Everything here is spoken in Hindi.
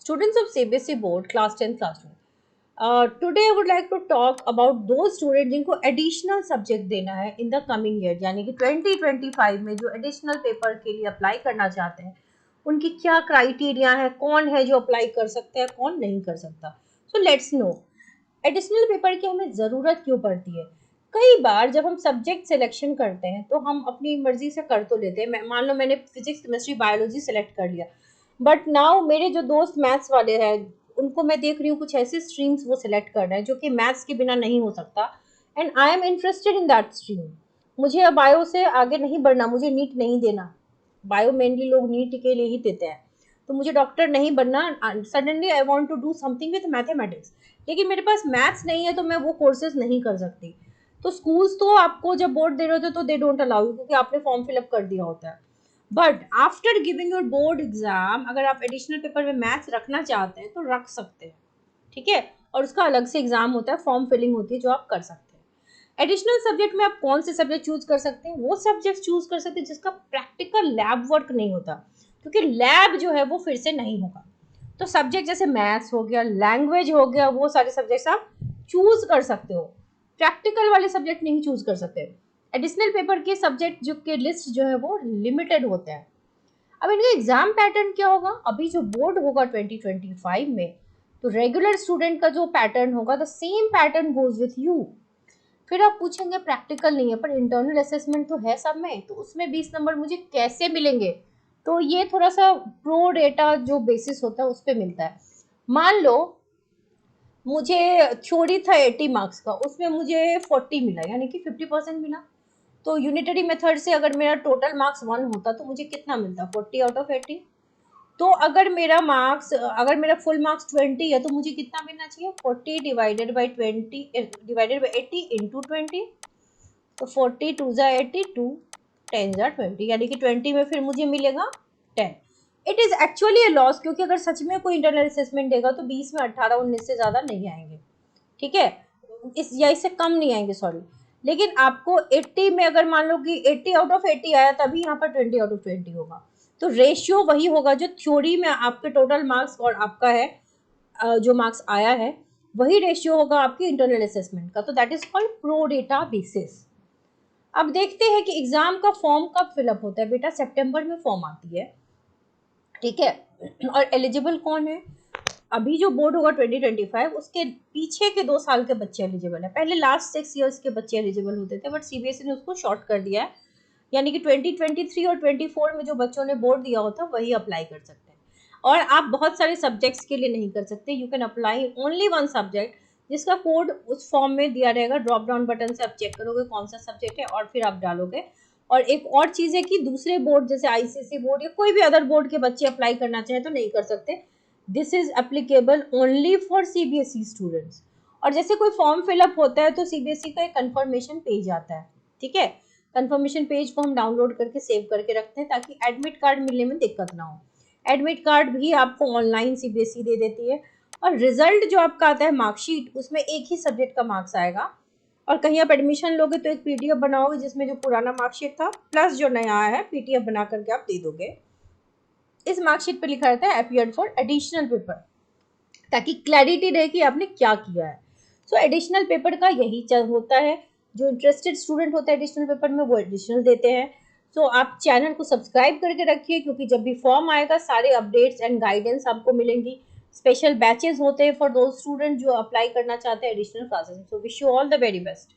Students of CBSE board class 10 class 2. Today I would like to talk about those students जिनको additional subject देना है in the coming year, यानी कि 2025 में जो additional paper के लिए अप्लाई करना चाहते हैं उनकी क्या क्राइटेरिया है, कौन है जो अप्लाई कर सकता है, कौन नहीं कर सकता. So let's no additional paper की हमें ज़रूरत क्यों पड़ती है. कई बार जब हम सब्जेक्ट सिलेक्शन करते हैं तो हम अपनी मर्जी से कर तो लेते हैं. मान लो मैंने फिजिक्स केमिस्ट्री बायोलॉजी सेलेक्ट कर लिया, बट नाउ मेरे जो दोस्त मैथ्स वाले हैं उनको मैं देख रही हूँ कुछ ऐसे स्ट्रीम्स वो सिलेक्ट कर रहे हैं जो कि मैथ्स के बिना नहीं हो सकता, and I am interested in that stream. मुझे अब बायो से आगे नहीं बढ़ना, मुझे नीट नहीं देना. बायो मेनली लोग नीट के लिए ही देते हैं, तो मुझे डॉक्टर नहीं बनना. Suddenly I want to do something with mathematics, लेकिन मेरे पास मैथ्स नहीं है तो मैं वो कोर्सेज नहीं कर सकती. तो स्कूल्स तो आपको जब बोर्ड दे रहे होते तो दे डोंट अलाउ यू, क्योंकि आपने फॉर्म फिलअप कर दिया होता है. But after giving your board exam अगर आप एडिशनल पेपर में मैथ्स रखना चाहते हैं तो रख सकते हैं, ठीक है. और उसका अलग से एग्जाम होता है, फॉर्म फिलिंग होती है जो आप कर सकते हैं. एडिशनल सब्जेक्ट में आप कौन से सब्जेक्ट चूज कर सकते हैं? वो सब्जेक्ट चूज कर सकते हैं जिसका प्रैक्टिकल लैब वर्क नहीं होता, क्योंकि लैब जो है वो फिर से नहीं होगा. तो सब्जेक्ट जैसे मैथ्स हो गया, लैंग्वेज हो गया, वो सारे सब्जेक्ट्स आप चूज कर सकते हो. प्रैक्टिकल वाले सब्जेक्ट नहीं चूज कर सकते. एडिशनल पेपर के सब्जेक्ट जो के लिस्ट जो है वो लिमिटेड होते हैं. अब इनका एग्जाम पैटर्न क्या होगा? अभी जो बोर्ड होगा 2025 में, तो रेगुलर स्टूडेंट का जो पैटर्न होगा the same pattern goes with you. फिर आप पूछेंगे प्रैक्टिकल नहीं है पर इंटरनल असेसमेंट तो है सब में, तो उसमें 20 नंबर मुझे कैसे मिलेंगे? तो ये थोड़ा सा प्रो डेटा जो बेसिस होता है उस पर मिलता है. मान लो मुझे थ्योरी था 80 मार्क्स का, उसमें मुझे 40 मिला, यानी कि 50% मिला. तो यूनिटरी मेथड से अगर मेरा टोटल मार्क्स 1 होता तो मुझे कितना मिलता? 40 आउट ऑफ 80. तो अगर मेरा फुल मार्क्स 20 है तो मुझे कितना मिलना चाहिए? 40 divided by 20 divided by 80 into 20. तो 40 टू जा 80, 2 10 जा 20, यानी कि 20 में फिर मुझे मिलेगा 10. It is actually A loss, क्योंकि अगर सच में कोई इंटरनल असेसमेंट देगा तो 20 में 18 19 से ज़्यादा नहीं आएंगे, ठीक है, इससे कम नहीं आएंगे, सॉरी. लेकिन आपको 80 में अगर मान लो कि 80 आउट ऑफ 80 आया, तभी यहाँ पर 20 आउट ऑफ 20 होगा. तो रेशियो वही होगा जो थ्योरी में आपके टोटल मार्क्स और आपका है जो मार्क्स आया है, वही रेशियो होगा आपकी इंटरनल असेसमेंट का. तो that is called pro data basis. अब देखते हैं कि एग्जाम का फॉर्म कब फिलअप होता है. बेटा सितंबर में फॉर्म आती है, ठीक है. और एलिजिबल कौन है? अभी जो बोर्ड होगा 2025 उसके पीछे के 2 साल के बच्चे एलिजिबल है. पहले लास्ट 6 ईयर्स के बच्चे एलिजिबल होते थे, बट सीबीएसई ने उसको शॉर्ट कर दिया है, यानी कि 2023 और 24 में जो बच्चों ने बोर्ड दिया होता है वही अप्लाई कर सकते हैं. और आप बहुत सारे सब्जेक्ट्स के लिए नहीं कर सकते. You can apply only one subject, जिसका कोड उस फॉर्म में दिया रहेगा. ड्रॉप डाउन बटन से आप चेक करोगे कौन सा सब्जेक्ट है और फिर आप डालोगे. और एक और चीज़ है कि दूसरे बोर्ड जैसे आईसीएसई बोर्ड या कोई भी अदर बोर्ड के बच्चे अप्लाई करना चाहें तो नहीं कर सकते. This is applicable only for CBSE students. और जैसे कोई फॉर्म फिलअप होता है तो सीबीएसई का एक कंफर्मेशन पेज आता है, ठीक है. कंफर्मेशन पेज को हम डाउनलोड करके सेव करके रखते हैं ताकि एडमिट कार्ड मिलने में दिक्कत ना हो. एडमिट कार्ड भी आपको ऑनलाइन सीबीएसई दे देती है. और रिजल्ट जो आपका आता है मार्कशीट, उसमें एक ही सब्जेक्ट का मार्क्स आएगा. और कहीं आप एडमिशन लोगे तो एक पीडीएफ बनाओगे जिसमें जो पुराना मार्कशीट था प्लस जो नया आया है पीडीएफ बना करके आप दे दोगे. इस मार्कशीट पे लिखा रहता है अपीयर्ड फॉर एडिशनल पेपर, ताकि क्लैरिटी रहे कि आपने क्या किया है. सो एडिशनल पेपर का यही होता है. जो इंटरेस्टेड स्टूडेंट होता है एडिशनल पेपर में वो एडिशनल देते हैं. सो आप चैनल को सब्सक्राइब करके रखिए, क्योंकि जब भी फॉर्म आएगा सारे अपडेट्स एंड गाइडेंस आपको मिलेंगी. स्पेशल बैचेस होते हैं फॉर दोज स्टूडेंट जो अप्लाई करना चाहते हैं additional classes. So wish you all the very best.